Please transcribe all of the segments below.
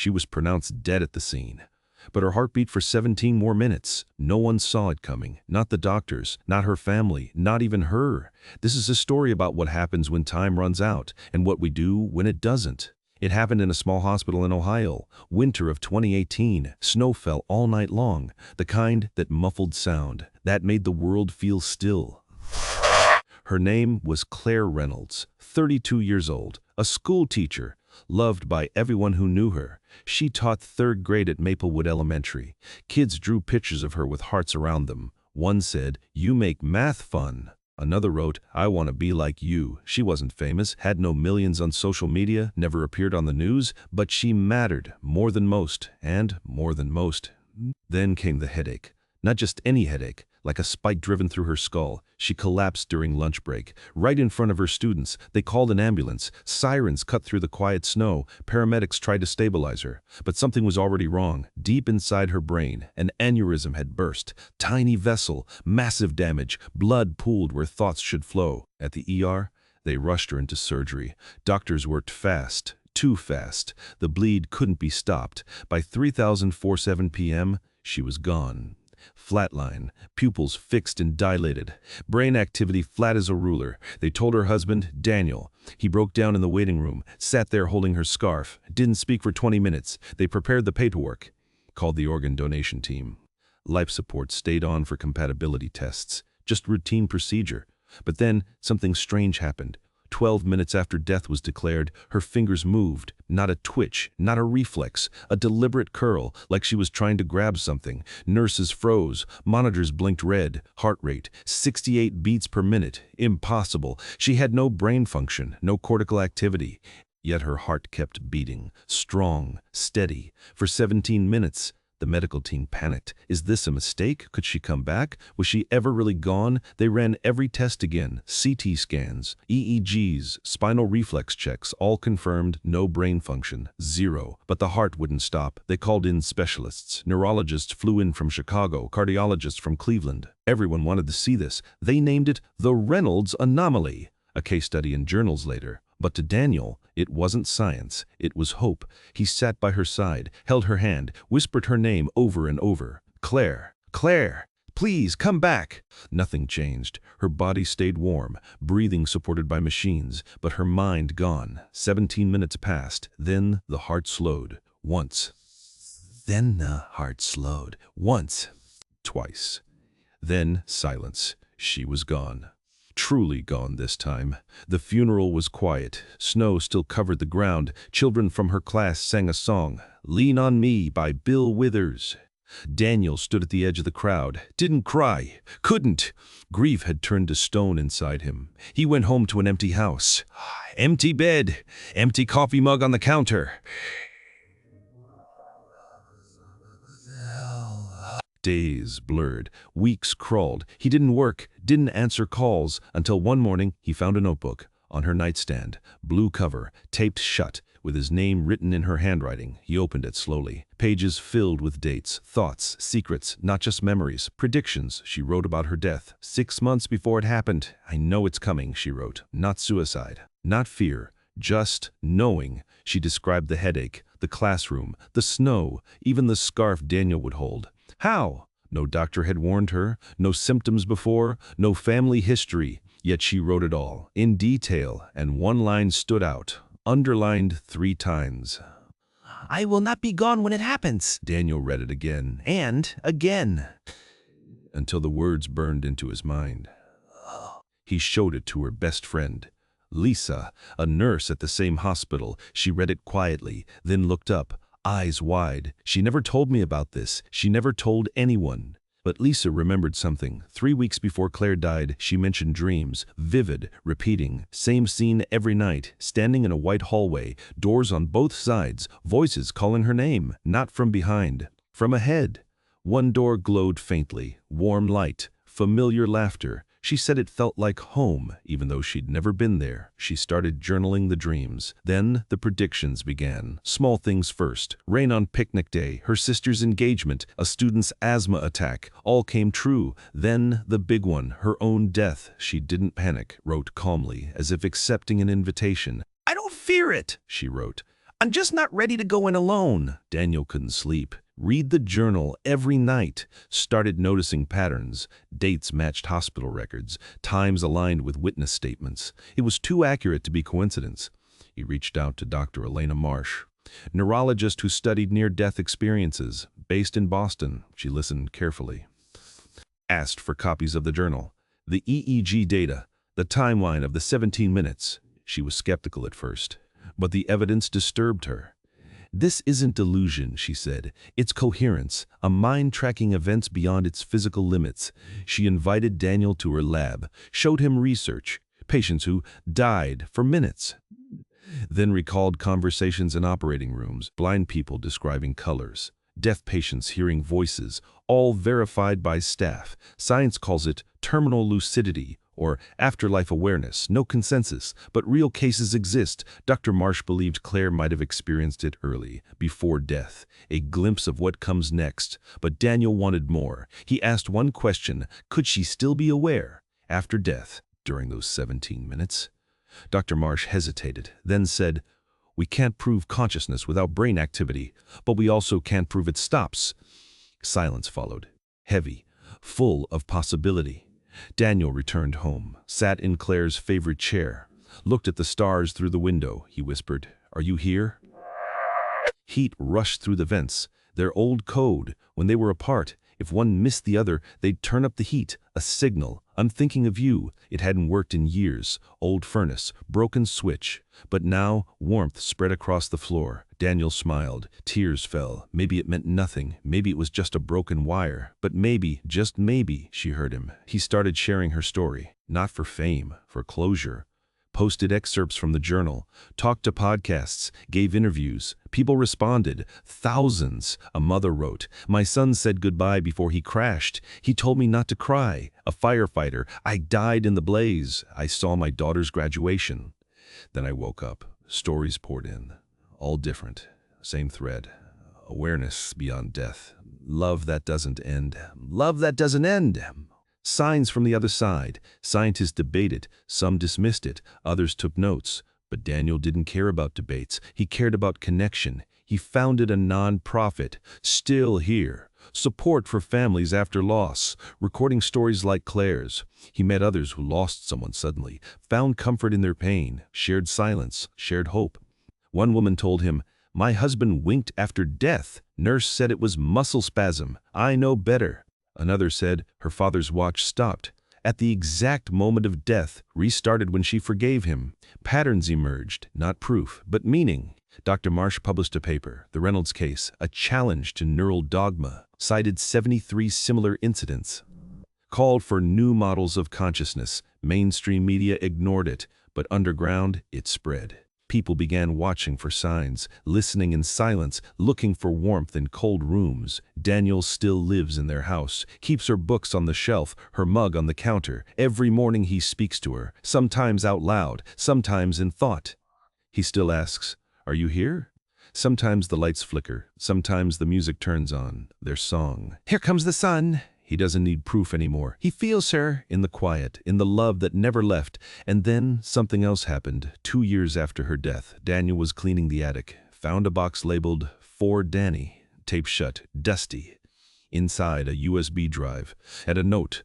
She was pronounced dead at the scene. But her heart beat for 17 more minutes. No one saw it coming. Not the doctors, not her family, not even her. This is a story about what happens when time runs out and what we do when it doesn't. It happened in a small hospital in Ohio. Winter of 2018. Snow fell all night long. The kind that muffled sound, that made the world feel still. Her name was Claire Reynolds, 32 years old, a school teacher, loved by everyone who knew her. She taught 3rd grade at Maplewood Elementary. Kids drew pictures of her with hearts around them. One said, "You make math fun." Another wrote, "I want to be like you." She wasn't famous, had no millions on social media, never appeared on the news, but she mattered more than most, and more than most. Then came the headache. Not just any headache, like a spike driven through her skull. She collapsed during lunch break, right in front of her students. They called an ambulance. Sirens cut through the quiet snow. Paramedics tried to stabilize her. But something was already wrong. Deep inside her brain, an aneurysm had burst. Tiny vessel, massive damage. Blood pooled where thoughts should flow. At the ER, they rushed her into surgery. Doctors worked fast, too fast. The bleed couldn't be stopped. By 3:47 p.m., she was gone. Flatline, pupils fixed and dilated, brain activity flat as a ruler. They told her husband, Daniel. He broke down in the waiting room, sat there holding her scarf, didn't speak for 20 minutes. They prepared the paperwork, called the organ donation team. Life support stayed on for compatibility tests, just routine procedure. But then something strange happened. 12 minutes after death was declared, her fingers moved. Not a twitch, not a reflex, a deliberate curl, like she was trying to grab something. Nurses froze, monitors blinked red, heart rate, 68 beats per minute. Impossible. She had no brain function, no cortical activity. Yet her heart kept beating, strong, steady. For 17 minutes, the medical team panicked. Is this a mistake? Could she come back? Was she ever really gone? They ran every test again. CT scans, EEGs, spinal reflex checks, all confirmed no brain function. Zero. But the heart wouldn't stop. They called in specialists. Neurologists flew in from Chicago, cardiologists from Cleveland. Everyone wanted to see this. They named it the Reynolds anomaly. A case study in journals later. But to Daniel, it wasn't science, it was hope. He sat by her side, held her hand, whispered her name over and over. Claire, Claire, please come back. Nothing changed. Her body stayed warm, breathing supported by machines, but her mind gone. 17 minutes passed, then the heart slowed. Once. Then the heart slowed. Once. Twice. Then silence. She was gone. Truly gone this time. The funeral was quiet. Snow still covered the ground. Children from her class sang a song, "Lean on Me" by Bill Withers. Daniel stood at the edge of the crowd. Didn't cry. Couldn't. Grief had turned to stone inside him. He went home to an empty house. Empty bed. Empty coffee mug on the counter. Days blurred, weeks crawled. He didn't work, didn't answer calls, until one morning he found a notebook on her nightstand, blue cover, taped shut, with his name written in her handwriting. He opened it slowly. Pages filled with dates, thoughts, secrets, not just memories, predictions. She wrote about her death. 6 months before it happened. "I know it's coming," she wrote. Not suicide, not fear, just knowing. She described the headache, the classroom, the snow, even the scarf Daniel would hold. How? No doctor had warned her, no symptoms before, no family history, yet she wrote it all, in detail, and one line stood out, underlined 3 times. "I will not be gone when it happens." Daniel read it again, and again, until the words burned into his mind. He showed it to her best friend, Lisa, a nurse at the same hospital. She read it quietly, then looked up, eyes wide. "She never told me about this. She never told anyone." But Lisa remembered something. 3 weeks before Claire died, she mentioned dreams, vivid, repeating, same scene every night, standing in a white hallway, doors on both sides, voices calling her name, not from behind, from ahead. One door glowed faintly, warm light, familiar laughter. She said it felt like home, even though she'd never been there. She started journaling the dreams. Then the predictions began. Small things first. Rain on picnic day, her sister's engagement, a student's asthma attack, all came true. Then the big one, her own death. She didn't panic, wrote calmly, as if accepting an invitation. "I don't fear it," she wrote. I'm just not ready to go in alone. Daniel couldn't sleep. Read the journal every night. Started noticing patterns. Dates matched hospital records. Times aligned with witness statements. It was too accurate to be coincidence. He reached out to Dr. Elena Marsh, neurologist who studied near-death experiences. Based in Boston, she listened carefully. Asked for copies of the journal, the EEG data, the timeline of the 17 minutes. She was skeptical at first, but the evidence disturbed her. This isn't delusion, she said. It's coherence, a mind tracking events beyond its physical limits. She invited Daniel to her lab, showed him research, patients who died for minutes. Then recalled conversations in operating rooms, blind people describing colors, deaf patients hearing voices, all verified by staff. Science calls it terminal lucidity, or afterlife awareness. No consensus, but real cases exist. Dr. Marsh believed Claire might have experienced it early, before death, a glimpse of what comes next. But Daniel wanted more. He asked one question: could she still be aware after death, during those 17 minutes? Dr. Marsh hesitated, then said, "We can't prove consciousness without brain activity, but we also can't prove it stops." Silence followed, heavy, full of possibility. Daniel returned home, sat in Claire's favorite chair, looked at the stars through the window. He whispered, "Are you here?" Heat rushed through the vents, their old code. When they were apart, if one missed the other, they'd turn up the heat, a signal. "I'm thinking of you." It hadn't worked in years. Old furnace, broken switch. But now, warmth spread across the floor. Daniel smiled. Tears fell. Maybe it meant nothing. Maybe it was just a broken wire. But maybe, just maybe, she heard him. He started sharing her story. Not for fame, for closure. Posted excerpts from the journal, talked to podcasts, gave interviews. People responded, thousands. A mother wrote, "My son said goodbye before he crashed. He told me not to cry." A firefighter, "I died in the blaze. I saw my daughter's graduation. Then I woke up." Stories poured in, all different. Same thread. Awareness beyond death. Love that doesn't end. Love that doesn't end. Signs from the other side. Scientists debated. Some dismissed it. Others took notes. But Daniel didn't care about debates. He cared about connection. He founded a non-profit, Still Here, support for families after loss, recording stories like Claire's. He met others who lost someone suddenly, found comfort in their pain, shared silence, shared hope. One woman told him, "My husband winked after death. Nurse said it was muscle spasm. I know better." Another said her father's watch stopped at the exact moment of death, restarted when she forgave him. Patterns emerged, not proof, but meaning. Dr. Marsh published a paper, The Reynolds Case, a challenge to neural dogma, cited 73 similar incidents, called for new models of consciousness. Mainstream media ignored it, but underground it spread. People began watching for signs, listening in silence, looking for warmth in cold rooms. Daniel still lives in their house, keeps her books on the shelf, her mug on the counter. Every morning he speaks to her, sometimes out loud, sometimes in thought. He still asks, "Are you here?" Sometimes the lights flicker, sometimes the music turns on, their song. "Here comes the sun." He doesn't need proof anymore. He feels her in the quiet, in the love that never left. And then something else happened. 2 years after her death, Daniel was cleaning the attic, found a box labeled "For Danny," taped shut, dusty. Inside, a USB drive and a note.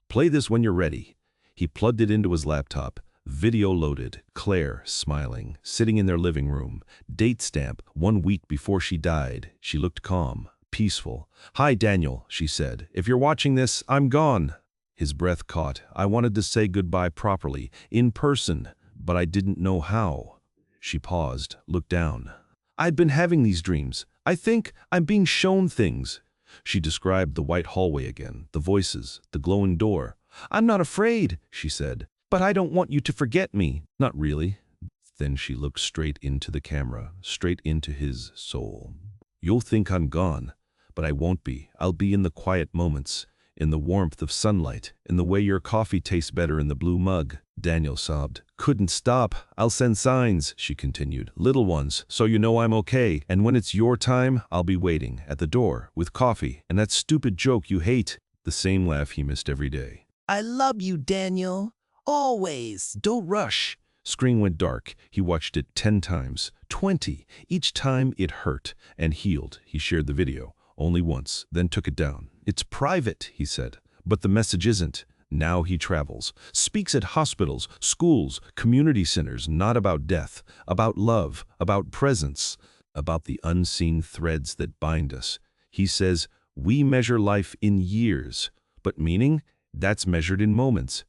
"Play this when you're ready." He plugged it into his laptop. Video loaded. Claire, smiling, sitting in their living room. Date stamp, 1 week before she died. She looked calm, peaceful. "Hi, Daniel," she said. "If you're watching this, I'm gone." His breath caught. "I wanted to say goodbye properly, in person, but I didn't know how." She paused, looked down. "I'd been having these dreams. I think I'm being shown things." She described the white hallway again, the voices, the glowing door. "I'm not afraid," she said, "but I don't want you to forget me." "Not really." Then she looked straight into the camera, straight into his soul. "You'll think I'm gone, but I won't be. I'll be in the quiet moments, in the warmth of sunlight, in the way your coffee tastes better in the blue mug." Daniel sobbed. "Couldn't stop. I'll send signs," she continued, "little ones, so you know I'm okay. And when it's your time, I'll be waiting at the door with coffee and that stupid joke you hate." The same laugh he missed every day. "I love you, Daniel. Always." "Don't rush." Screen went dark. He watched it 10 times, 20. Each time it hurt and healed. He shared the video. Only once, then took it down. It's private, he said. But the message isn't. Now he travels, speaks at hospitals, schools, community centers, not about death, about love, about presence, about the unseen threads that bind us. He says, we measure life in years, but meaning, that's measured in moments.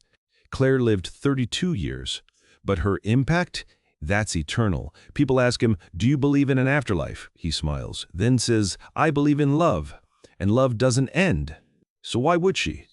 Claire lived 32 years, but her impact, that's eternal. People ask him, do you believe in an afterlife? He smiles, then says, I believe in love, and love doesn't end. So why would she?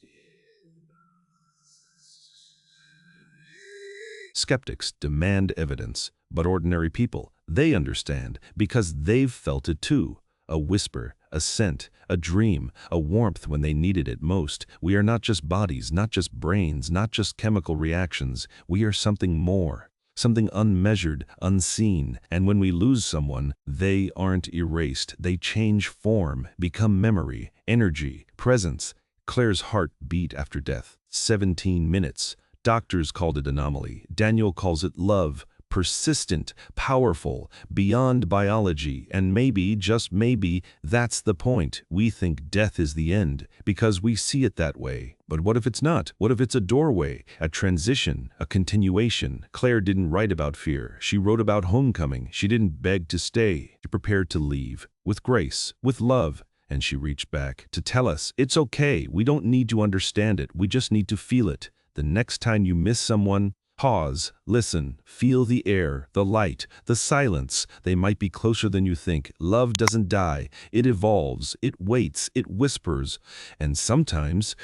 Skeptics demand evidence, but ordinary people, they understand because they've felt it too. A whisper, a scent, a dream, a warmth when they needed it most. We are not just bodies, not just brains, not just chemical reactions. We are something more, something unmeasured, unseen. And when we lose someone, they aren't erased. They change form, become memory, energy, presence. Claire's heart beat after death. 17 minutes. Doctors called it anomaly. Daniel calls it love. Persistent, powerful, beyond biology, and maybe, just maybe, that's the point. We think death is the end because we see it that way. But what if it's not? What if it's a doorway, a transition, a continuation? Claire didn't write about fear. She wrote about homecoming. She didn't beg to stay. She prepared to leave, with grace, with love. And she reached back to tell us, it's okay. We don't need to understand it. We just need to feel it. The next time you miss someone, pause, listen, feel the air, the light, the silence. They might be closer than you think. Love doesn't die. It evolves. It waits. It whispers. And sometimes,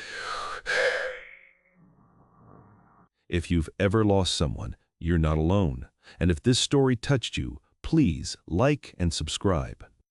if you've ever lost someone, you're not alone. And if this story touched you, please like and subscribe.